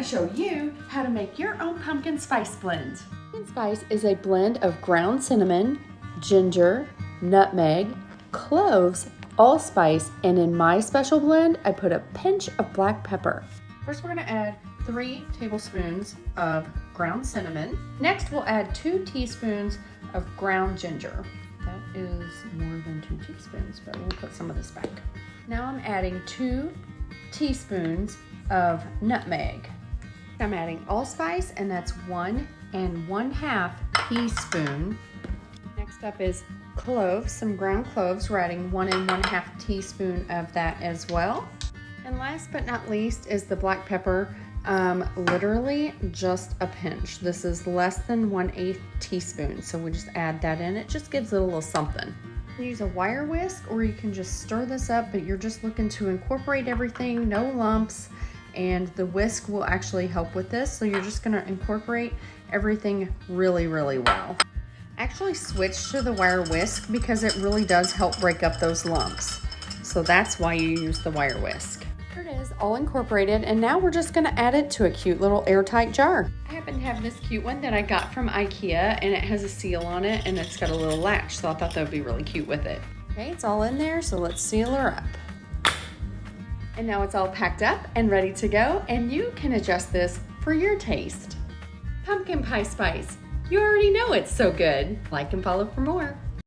gonna show you how to make your own pumpkin spice blend. Pumpkin spice is a blend of ground cinnamon, ginger, nutmeg, cloves, allspice, and in my special blend, I put a pinch of black pepper. First, we're gonna add 3 tablespoons of ground cinnamon. Next, we'll add 2 teaspoons of ground ginger. That is more than 2 teaspoons, but we'll put some of this back. Now I'm adding 2 teaspoons of nutmeg. I'm adding allspice, and that's 1 1/2 teaspoon. Next up is cloves, some ground cloves. We're adding 1 1/2 teaspoon of that as well. And last but not least is the black pepper, literally just a pinch. This is less than 1/8 teaspoon, so we just add that in. It just gives it a little something. You can use a wire whisk, or you can just stir this up, but you're just looking to incorporate everything, no lumps, and the whisk will actually help with this. So you're just gonna incorporate everything really, really well. Actually switch to the wire whisk because it really does help break up those lumps. So that's why you use the wire whisk. Here it is, all incorporated, and now we're just gonna add it to a cute little airtight jar. I happen to have this cute one that I got from IKEA, and it has a seal on it, and it's got a little latch, so I thought that would be really cute with it. Okay, it's all in there, so let's seal her up. And now it's all packed up and ready to go, and you can adjust this for your taste. Pumpkin pie spice. You already know it's so good. Like and follow for more.